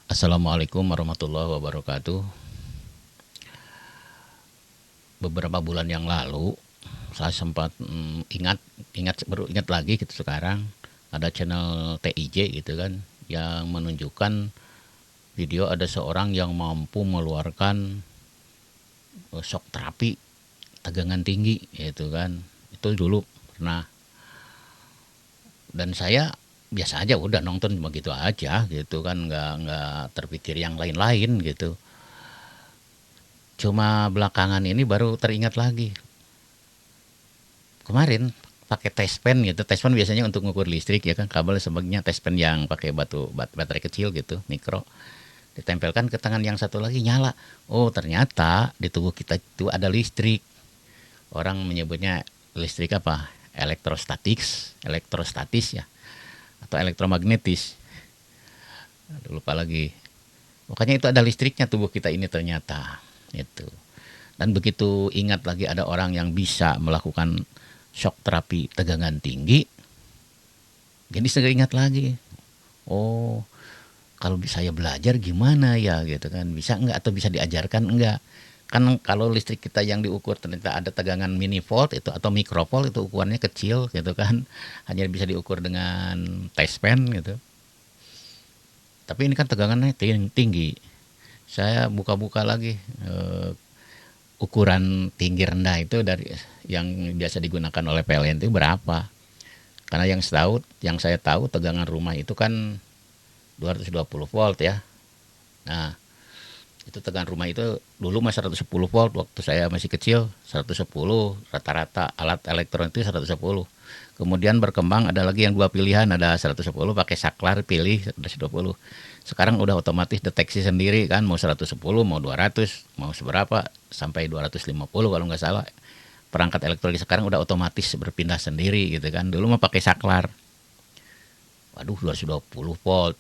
Assalamualaikum warahmatullahi wabarakatuh. Beberapa bulan yang lalu saya sempat baru ingat lagi gitu sekarang ada channel TIJ gitu kan yang menunjukkan video ada seorang yang mampu mengeluarkan shock terapi tegangan tinggi gitu kan. Itu dulu pernah, dan saya biasa aja udah nonton begitu aja gitu kan, nggak terpikir yang lain-lain gitu. Cuma belakangan ini baru teringat lagi. Kemarin pakai tespen gitu. Tespen biasanya untuk ngukur listrik ya kan, kabel sebagainya. Tespen yang pakai baterai kecil gitu, mikro. Ditempelkan ke tangan yang satu lagi, nyala. Oh, ternyata di tubuh kita itu ada listrik. Orang menyebutnya listrik apa? Elektrostatis ya, atau elektromagnetis. Aduh, lupa lagi. Makanya itu ada listriknya tubuh kita ini ternyata. Itu. Dan begitu ingat lagi ada orang yang bisa melakukan shock terapi tegangan tinggi, jadi segera ingat lagi. Oh, kalau saya belajar gimana ya gitu kan, bisa nggak atau bisa diajarkan enggak? Kan kalau listrik kita yang diukur ternyata ada tegangan mini volt itu atau mikrovolt, itu ukurannya kecil gitu kan, hanya bisa diukur dengan test pen gitu. Tapi ini kan tegangannya tinggi. Saya buka-buka lagi, ukuran tinggi rendah itu dari yang biasa digunakan oleh PLN itu berapa. Karena yang saya tahu tegangan rumah itu kan 220 volt ya. Nah, itu tegangan rumah itu dulu masih 110 volt waktu saya masih kecil, 110 rata-rata alat elektron itu 110. Kemudian berkembang ada lagi yang dua pilihan, ada 110 pakai saklar pilih 120. Sekarang udah otomatis deteksi sendiri kan, mau 110, mau 200, mau seberapa, sampai 250 kalau nggak salah. Perangkat elektronik sekarang udah otomatis berpindah sendiri gitu kan. Dulu mah pakai saklar. Waduh, 220 volt.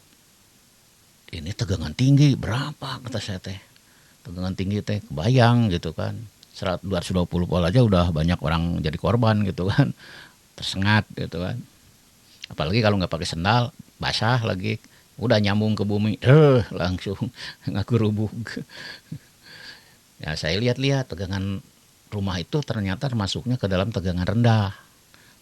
Ini tegangan tinggi berapa kata saya teh. Tegangan tinggi teh kebayang gitu kan. 220 volt aja udah banyak orang jadi korban gitu kan. Tersengat gitu kan. Apalagi kalau nggak pakai sendal, basah lagi, udah nyambung ke bumi, langsung ngaku rubuh. Ya saya lihat-lihat tegangan rumah itu ternyata masuknya ke dalam tegangan rendah.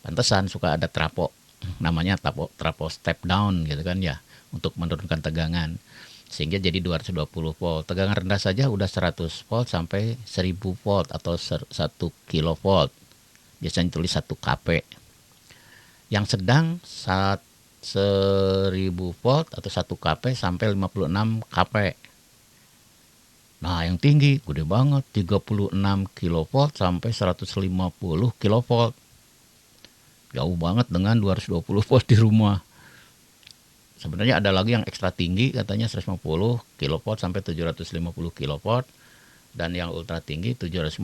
Pantesan suka ada trapo, namanya trapo step down gitu kan ya, untuk menurunkan tegangan. Sehingga jadi 220 volt. Tegangan rendah saja udah 100 volt sampai 1000 volt atau 1 kilovolt. Biasanya tulis 1 kp. Yang sedang saat 1000 volt atau 1 kp sampai 56 kp. Nah, yang tinggi gede banget, 36 kilovolt sampai 150 kilovolt. Jauh banget dengan 220 volt di rumah. Sebenarnya ada lagi yang ekstra tinggi, katanya 150 kilovolt sampai 750 kilovolt, dan yang ultra tinggi 750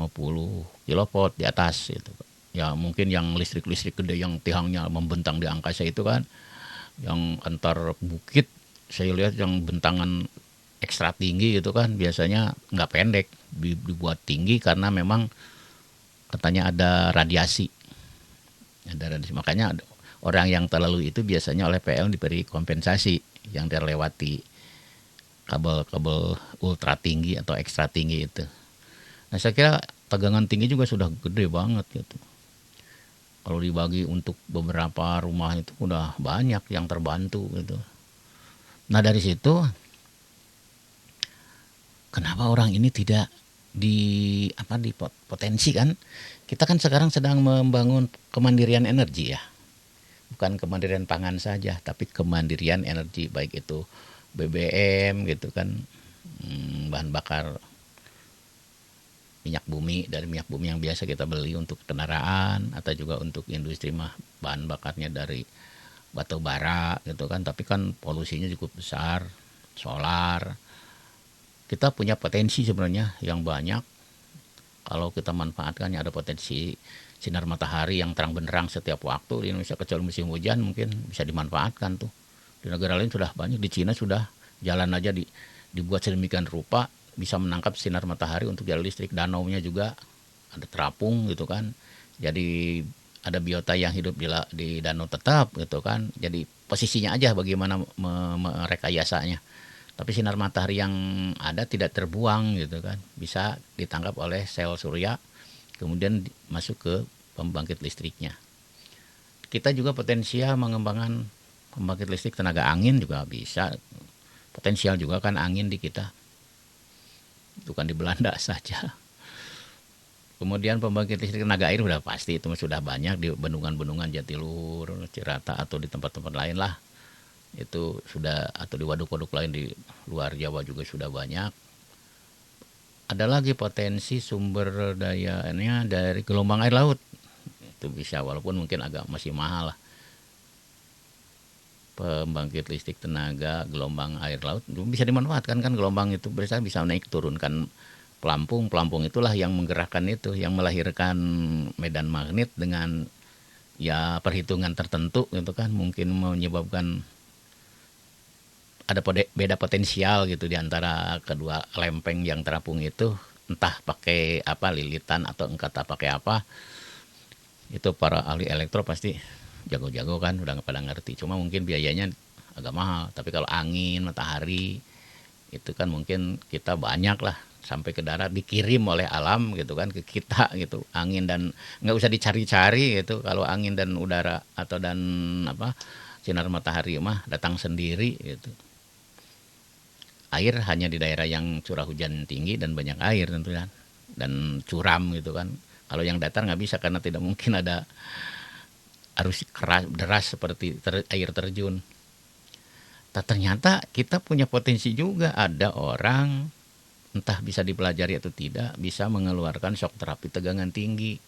kilovolt di atas itu. Ya mungkin yang listrik-listrik gede yang tiangnya membentang di angkasa itu kan, yang antar bukit, saya lihat yang bentangan ekstra tinggi itu kan biasanya nggak pendek, dibuat tinggi karena memang katanya ada radiasi, makanya orang yang terlalu itu biasanya oleh PL diberi kompensasi yang terlewati kabel-kabel ultra tinggi atau ekstra tinggi itu. Nah, saya kira tegangan tinggi juga sudah gede banget gitu. Kalau dibagi untuk beberapa rumah itu udah banyak yang terbantu gitu. Nah, dari situ kenapa orang ini tidak dipotensi kan? Kita kan sekarang sedang membangun kemandirian energi ya. Bukan kemandirian pangan saja, tapi kemandirian energi, baik itu BBM gitu kan, bahan bakar minyak bumi, dari minyak bumi yang biasa kita beli untuk kendaraan, atau juga untuk industri mah bahan bakarnya dari batu bara gitu kan, tapi kan polusinya cukup besar. Solar, kita punya potensi sebenarnya yang banyak kalau kita manfaatkannya. Ada potensi sinar matahari yang terang benderang setiap waktu di Indonesia, kecuali musim hujan mungkin bisa dimanfaatkan tuh. Di negara lain sudah banyak, di Cina sudah jalan aja dibuat sedemikian rupa bisa menangkap sinar matahari untuk jalan listrik. Danaunya juga ada terapung gitu kan, jadi ada biota yang hidup di danau tetap gitu kan. Jadi posisinya aja bagaimana merekayasanya. Tapi sinar matahari yang ada tidak terbuang gitu kan, bisa ditangkap oleh sel surya, kemudian masuk ke pembangkit listriknya. Kita juga potensial mengembangkan pembangkit listrik tenaga angin juga bisa. Potensial juga kan angin di kita, bukan di Belanda saja. Kemudian pembangkit listrik tenaga air sudah pasti, itu sudah banyak di bendungan-bendungan Jatiluhur, Cirata atau di tempat-tempat lain lah. Itu sudah, atau di waduk-waduk lain di luar Jawa juga sudah banyak. Ada lagi potensi sumber dayanya dari gelombang air laut. Itu bisa, walaupun mungkin agak masih mahal lah. Pembangkit listrik tenaga gelombang air laut bisa dimanfaatkan kan, gelombang itu bisa naik turunkan pelampung. Pelampung itulah yang menggerakkan itu, yang melahirkan medan magnet dengan ya perhitungan tertentu gitu kan, mungkin menyebabkan ada beda potensial gitu di antara kedua lempeng yang terapung itu, entah pakai apa, lilitan atau entah pakai apa. Itu para ahli elektro pasti jago-jago kan, udah pada ngerti. Cuma mungkin biayanya agak mahal. Tapi kalau angin, matahari itu kan mungkin kita banyak lah, sampai ke darat dikirim oleh alam gitu kan ke kita gitu, angin, dan nggak usah dicari-cari gitu. Kalau angin dan udara atau dan apa sinar matahari mah datang sendiri gitu. Air hanya di daerah yang curah hujan tinggi dan banyak air tentunya, dan curam gitu kan. Kalau yang datar nggak bisa, karena tidak mungkin ada arus keras deras seperti air terjun. Ternyata kita punya potensi juga, ada orang entah bisa dipelajari atau tidak, bisa mengeluarkan shock terapi tegangan tinggi.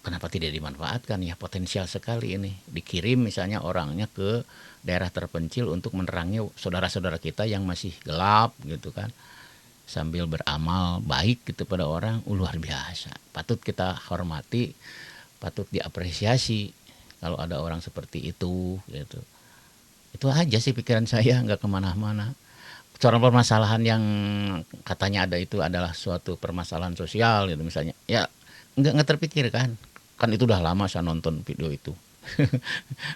Kenapa tidak dimanfaatkan ya, potensial sekali ini. Dikirim misalnya orangnya ke daerah terpencil untuk menerangi saudara-saudara kita yang masih gelap gitu kan, sambil beramal baik gitu pada orang. Luar biasa, patut kita hormati, patut diapresiasi kalau ada orang seperti itu gitu. Itu aja sih pikiran saya, nggak kemana-mana. Soal permasalahan yang katanya ada itu adalah suatu permasalahan sosial gitu misalnya, ya nggak terpikirkan kan, itu udah lama saya nonton video itu.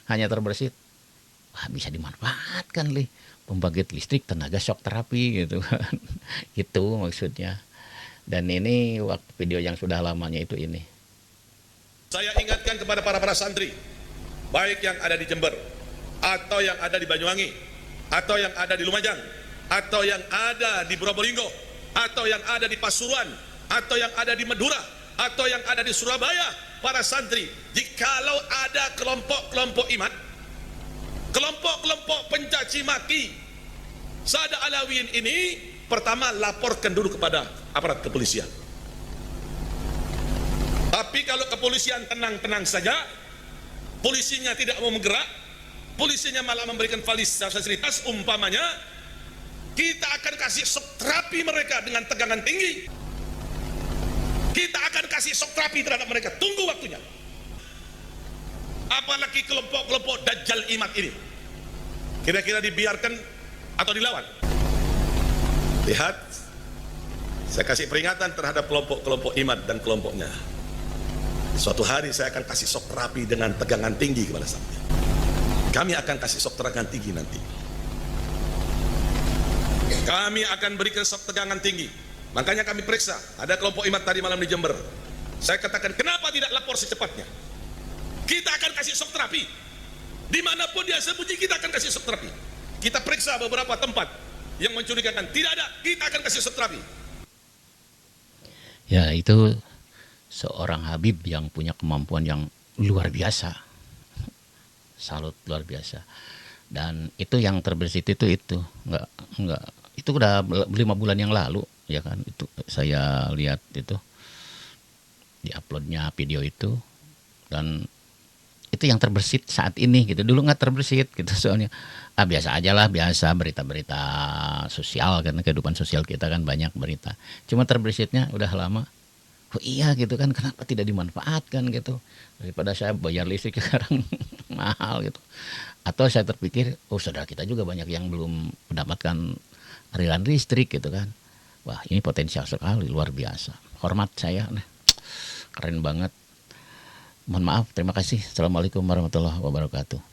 Hanya terbersit, wah bisa dimanfaatkan nih pembangkit listrik tenaga shock terapi gitu kan. Itu maksudnya. Dan ini waktu video yang sudah lamanya itu ini. Saya ingatkan kepada para santri, baik yang ada di Jember, atau yang ada di Banyuwangi, atau yang ada di Lumajang, atau yang ada di Probolinggo, atau yang ada di Pasuruan, atau yang ada di Madura, atau yang ada di Surabaya. Para santri, jikalau ada kelompok-kelompok iman, kelompok-kelompok pencaci maki Sada Alawiyin ini, pertama laporkan dulu kepada aparat kepolisian. Tapi kalau kepolisian tenang-tenang saja, polisinya tidak mau bergerak, polisinya malah memberikan fasilitas, umpamanya kita akan kasih shock terapi mereka dengan tegangan tinggi, kita akan kasih shock terapi terhadap mereka, tunggu waktunya. Apalagi kelompok-kelompok dajjal imat ini, kira-kira dibiarkan atau dilawan? Lihat, saya kasih peringatan terhadap kelompok-kelompok imat dan kelompoknya. Suatu hari saya akan kasih shock terapi dengan tegangan tinggi kepada sampean. Kami akan kasih shock tegangan tinggi nanti. Kami akan berikan shock tegangan tinggi. Makanya kami periksa, ada kelompok imat tadi malam di Jember. Saya katakan, kenapa tidak lapor secepatnya? Kita akan kasih shock terapi. Dimanapun dia sembunyi, kita akan kasih shock terapi. Kita periksa beberapa tempat yang mencurigakan, tidak ada, kita akan kasih shock terapi. Ya, itu seorang Habib yang punya kemampuan yang luar biasa. Salut, luar biasa. Dan itu yang terbersit itu enggak itu udah 5 bulan yang lalu ya kan, itu saya lihat itu di uploadnya video itu, dan itu yang terbersit saat ini gitu. Dulu nggak terbersit gitu, soalnya biasa aja lah, biasa berita-berita sosial kan, kehidupan sosial kita kan banyak berita, cuma terbersitnya udah lama. Oh iya gitu kan, kenapa tidak dimanfaatkan gitu, daripada saya bayar listrik sekarang mahal gitu. Atau saya terpikir, oh saudara kita juga banyak yang belum mendapatkan aliran listrik gitu kan. Wah ini potensial sekali, luar biasa. Hormat saya, keren banget. Mohon maaf, terima kasih. Assalamualaikum warahmatullahi wabarakatuh.